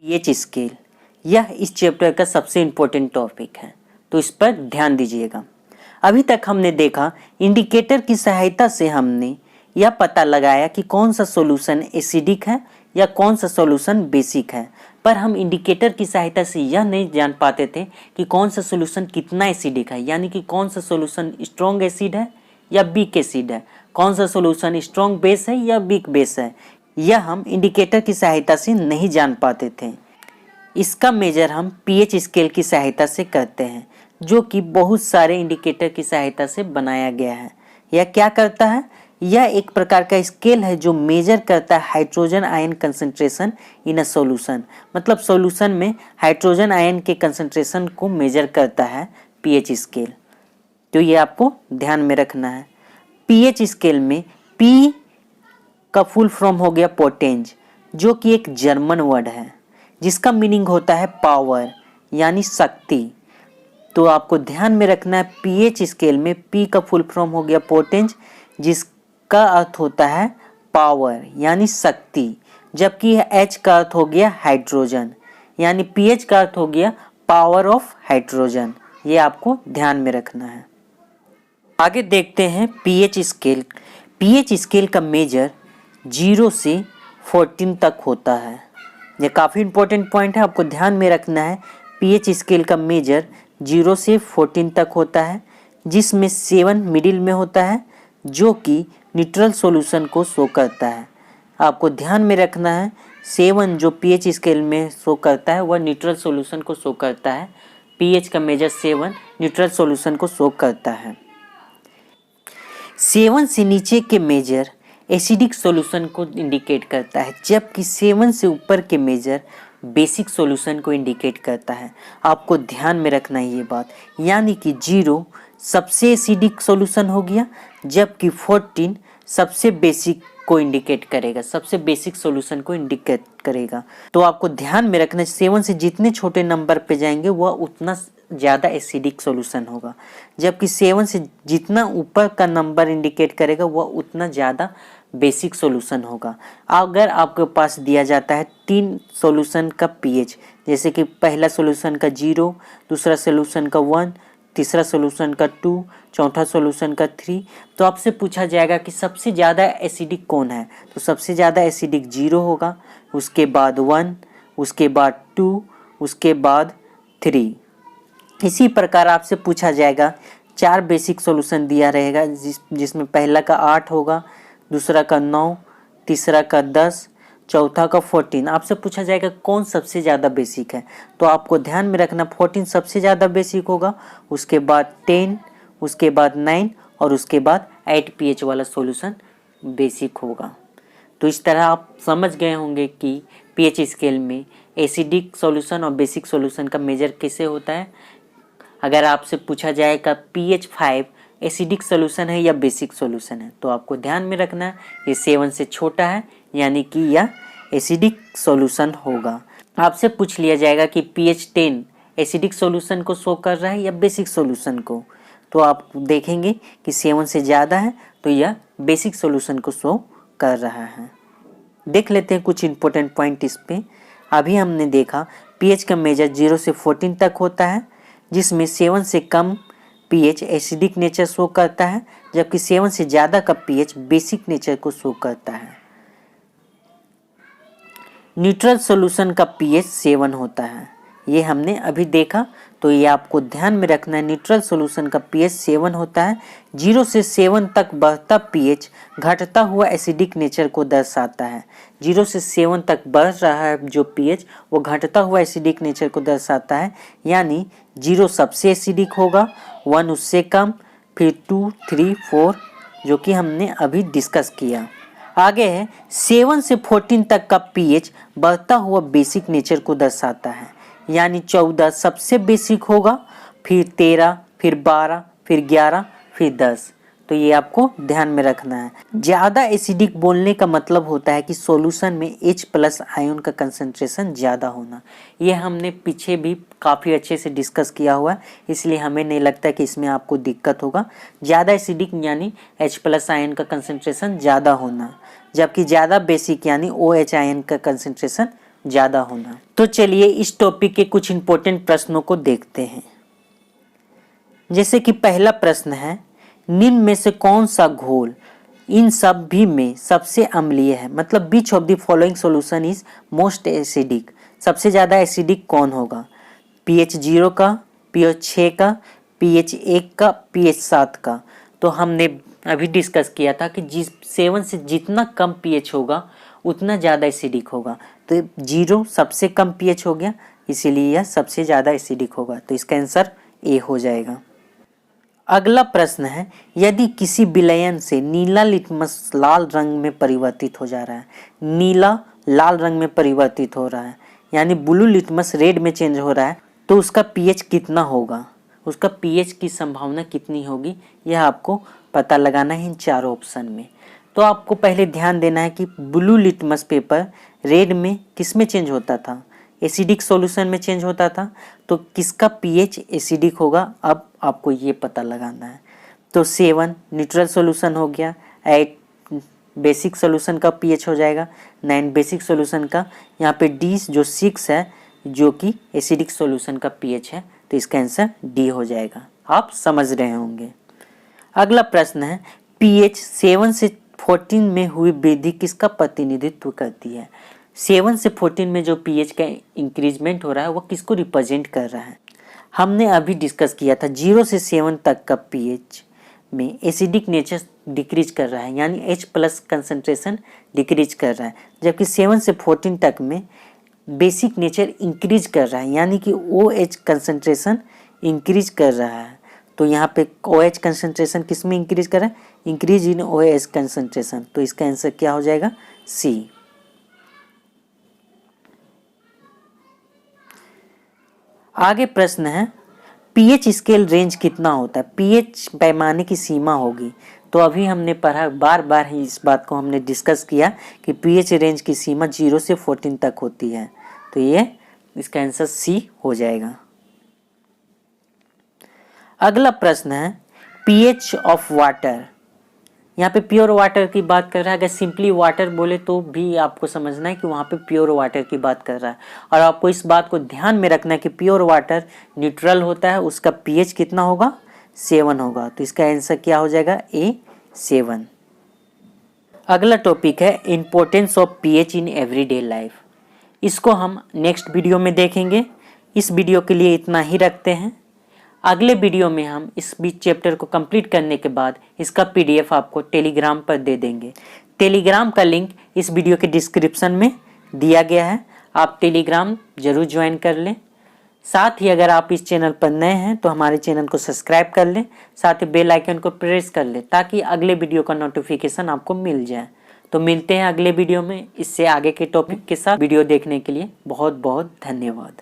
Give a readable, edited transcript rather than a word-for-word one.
PH scale, यह इस chapter का सबसे इम्पोर्टेंट टॉपिक है, तो इस पर ध्यान दीजिएगा। अभी तक हमने देखा इंडिकेटर की सहायता से हमने यह पता लगाया कि कौन सा सॉल्यूशन एसिडिक है या कौन सा सॉल्यूशन बेसिक है, पर हम इंडिकेटर की सहायता से यह नहीं जान पाते थे कि कौन सा सॉल्यूशन कितना एसिडिक है, यानी कि कौन सा सॉल्यूशन स्ट्रॉन्ग एसिड है या वीक एसिड है, कौन सा सॉल्यूशन स्ट्रॉन्ग बेस है या वीक बेस है। यह हम इंडिकेटर की सहायता से नहीं जान पाते थे। इसका मेजर हम पीएच स्केल की सहायता से करते हैं, जो कि बहुत सारे इंडिकेटर की सहायता से बनाया गया है। यह क्या करता है? यह एक प्रकार का स्केल है जो मेजर करता है hydrogen ion concentration in a solution, मतलब सॉल्यूशन में हाइड्रोजन आयन के कंसंट्रेशन को मेजर करता है पीएच स्केल। तो ये आपको ध्यान में रखना है। पीएच स्केल में पी का फुल फॉर्म हो गया पोटेंज, जो कि एक जर्मन वर्ड है जिसका मीनिंग होता है पावर यानी शक्ति। तो आपको ध्यान में रखना है पीएच स्केल में पी का फुल फॉर्म हो गया पोटेंज, जिसका अर्थ होता है पावर यानी शक्ति, जबकि एच का अर्थ हो गया हाइड्रोजन, यानी पीएच का अर्थ हो गया पावर ऑफ हाइड्रोजन। ये आपको ध्यान में रखना है। आगे देखते हैं पीएच स्केल। पीएच स्केल का मेजर 0 से 14 तक होता है। यह काफ़ी इंपॉर्टेंट पॉइंट है, आपको ध्यान में रखना है। पीएच स्केल का मेजर 0 से 14 तक होता है, जिसमें 7 मिडिल में होता है, जो कि न्यूट्रल सॉल्यूशन को शो करता है। आपको ध्यान में रखना है 7 जो पीएच स्केल में शो करता है वह न्यूट्रल सॉल्यूशन को शो करता है। पीएच का मेजर 7 न्यूट्रल सॉल्यूशन को शो करता है। 7 से नीचे के मेजर एसिडिक सॉल्यूशन को इंडिकेट करता है, जबकि 7 से ऊपर के मेजर बेसिक सॉल्यूशन को इंडिकेट करता है। आपको ध्यान में रखना है ये बात, यानी कि 0 सबसे एसिडिक सॉल्यूशन हो गया, जबकि 14 सबसे बेसिक को इंडिकेट करेगा, सबसे बेसिक सॉल्यूशन को इंडिकेट करेगा। तो आपको ध्यान में रखना 7 से जितने छोटे नंबर पे जाएंगे वह उतना ज़्यादा एसिडिक सॉल्यूशन होगा, जबकि 7 से जितना ऊपर का नंबर इंडिकेट करेगा वह उतना ज़्यादा बेसिक सॉल्यूशन होगा। अगर आपके पास दिया जाता है 3 सॉल्यूशन का पीएच, जैसे कि पहला सॉल्यूशन का 0, दूसरा सॉल्यूशन का 1, तीसरा सॉल्यूशन का 2, चौथा सॉल्यूशन का 3, तो आपसे पूछा जाएगा कि सबसे ज़्यादा एसिडिक कौन है। तो सबसे ज़्यादा एसिडिक 0 होगा, उसके बाद 1, उसके बाद 2, उसके बाद 3। इसी प्रकार आपसे पूछा जाएगा 4 बेसिक सॉल्यूशन दिया रहेगा, जिसमें पहला का 8 होगा, दूसरा का 9, तीसरा का 10, चौथा का 14। आपसे पूछा जाएगा कौन सबसे ज़्यादा बेसिक है, तो आपको ध्यान में रखना 14 सबसे ज़्यादा बेसिक होगा, उसके बाद 10, उसके बाद 9 और उसके बाद 8 पीएच वाला सॉल्यूशन बेसिक होगा। तो इस तरह आप समझ गए होंगे कि पीएच स्केल में एसिडिक सॉल्यूशन और बेसिक सॉल्यूशन का मेजर कैसे होता है। अगर आपसे पूछा जाएगा pH 5 एसिडिक सॉल्यूशन है या बेसिक सॉल्यूशन है, तो आपको ध्यान में रखना है ये 7 से छोटा है, यानी कि यह एसिडिक सॉल्यूशन होगा। आपसे पूछ लिया जाएगा कि pH 10 एसिडिक सॉल्यूशन को शो कर रहा है या बेसिक सॉल्यूशन को, तो आप देखेंगे कि 7 से ज़्यादा है तो यह बेसिक सॉल्यूशन को शो कर रहा है। देख लेते हैं कुछ इंपॉर्टेंट पॉइंट इस पे। अभी हमने देखा pH का मेजर 0 से 14 तक होता है, जिसमें 7 से कम pH एसिडिक नेचर शो करता है, जबकि 7 से ज़्यादा का pH बेसिक नेचर को शो करता है। न्यूट्रल सॉल्यूशन का pH 7 होता है, ये हमने अभी देखा, तो ये आपको ध्यान में रखना है। न्यूट्रल सॉल्यूशन का pH 7 होता है। 0 से 7 तक बढ़ता pH घटता हुआ एसिडिक नेचर को दर्शाता है। 0 से 7 तक बढ़ रहा है जो pH वो घटता हुआ एसिडिक नेचर को दर्शाता है, यानी 0 सबसे एसिडिक होगा, 1 उससे कम, फिर 2, 3, 4 जो कि हमने अभी डिस्कस किया। आगे है 7 से 14 तक का pH बढ़ता हुआ बेसिक नेचर को दर्शाता है, यानी 14 सबसे बेसिक होगा, फिर 13, फिर 12, फिर 11, फिर 10। तो ये आपको ध्यान में रखना है। ज़्यादा एसिडिक बोलने का मतलब होता है कि सॉल्यूशन में H+ आयन का कंसंट्रेशन ज़्यादा होना। ये हमने पीछे भी काफ़ी अच्छे से डिस्कस किया हुआ है, इसलिए हमें नहीं लगता कि इसमें आपको दिक्कत होगा। ज़्यादा एसिडिक यानी H+ आयन का कंसंट्रेशन ज़्यादा होना, जबकि ज़्यादा बेसिक यानी OH आयन का कंसंट्रेशन ज़्यादा होना। तो चलिए इस टॉपिक के कुछ इंपॉर्टेंट प्रश्नों को देखते हैं। जैसे कि पहला प्रश्न है, निम्न में से कौन सा घोल इन सब भी में सबसे अम्लीय है? मतलब which of the following solution is most acidic? सबसे ज़्यादा एसिडिक कौन होगा? pH 0 का, pH 6 का, pH 1 का, pH 7 का। तो हमने अभी डिस्कस किया था कि जिस सेवन से जितना कम pH होगा उतना ज़्यादा एसिडिक होगा। तो 0 सबसे कम pH हो गया, इसीलिए यह सबसे ज़्यादा एसिडिक होगा। तो इसका आंसर ए हो जाएगा। अगला प्रश्न है, यदि किसी विलयन से नीला लिटमस लाल रंग में परिवर्तित हो जा रहा है, नीला लाल रंग में परिवर्तित हो रहा है, यानी ब्लू लिटमस रेड में चेंज हो रहा है, तो उसका पीएच कितना होगा? उसका पीएच की संभावना कितनी होगी, यह आपको पता लगाना है इन चारों ऑप्शन में। तो आपको पहले ध्यान देना है कि ब्लू लिटमस पेपर रेड में किस में चेंज होता था? एसिडिक सॉल्यूशन में चेंज होता था। तो किसका पीएच एसिडिक होगा, अब आपको ये पता लगाना है। तो 7 न्यूट्रल सॉल्यूशन हो गया, 8 बेसिक सॉल्यूशन का पीएच हो जाएगा, 9 बेसिक सॉल्यूशन का, यहाँ पे डी जो 6 है जो कि एसिडिक सॉल्यूशन का पीएच है। तो इसका आंसर डी हो जाएगा। आप समझ रहे होंगे। अगला प्रश्न है, पीएच 7 से 14 में हुई वृद्धि किसका प्रतिनिधित्व करती है? 7 से 14 में जो पीएच का इंक्रीजमेंट हो रहा है वो किसको रिप्रेजेंट कर रहा है? हमने अभी डिस्कस किया था 0 से 7 तक का पीएच में एसिडिक नेचर डिक्रीज कर रहा है, यानी H+ कंसंट्रेशन डिक्रीज कर रहा है, जबकि 7 से 14 तक में बेसिक नेचर इंक्रीज कर रहा है, यानी कि OH कंसंट्रेशन इंक्रीज कर रहा है। तो यहाँ पे OH कंसंट्रेशन किस में इंक्रीज कर रहा है? Increase in OH concentration. तो इसका आंसर क्या हो जाएगा? सी। आगे प्रश्न है, पीएच स्केल रेंज कितना होता है? पीएच पैमाने की सीमा होगी। तो अभी हमने पढ़ा, बार बार ही इस बात को हमने डिस्कस किया कि पीएच रेंज की सीमा 0 से 14 तक होती है। तो ये इसका आंसर सी हो जाएगा। अगला प्रश्न है, पीएच ऑफ वाटर। यहाँ पे प्योर वाटर की बात कर रहा है। अगर सिंपली वाटर बोले तो भी आपको समझना है कि वहाँ पे प्योर वाटर की बात कर रहा है, और आपको इस बात को ध्यान में रखना है कि प्योर वाटर न्यूट्रल होता है, उसका पीएच कितना होगा? 7 होगा। तो इसका आंसर क्या हो जाएगा? ए 7। अगला टॉपिक है importance of pH in everyday life. इसको हम नेक्स्ट वीडियो में देखेंगे। इस वीडियो के लिए इतना ही रखते हैं। अगले वीडियो में हम इस चैप्टर को कंप्लीट करने के बाद इसका पीडीएफ आपको टेलीग्राम पर दे देंगे। टेलीग्राम का लिंक इस वीडियो के डिस्क्रिप्शन में दिया गया है, आप टेलीग्राम जरूर ज्वाइन कर लें। साथ ही अगर आप इस चैनल पर नए हैं तो हमारे चैनल को सब्सक्राइब कर लें, साथ ही बेल आइकन को प्रेस कर लें ताकि अगले वीडियो का नोटिफिकेशन आपको मिल जाए। तो मिलते हैं अगले वीडियो में इससे आगे के टॉपिक के साथ। वीडियो देखने के लिए बहुत बहुत धन्यवाद।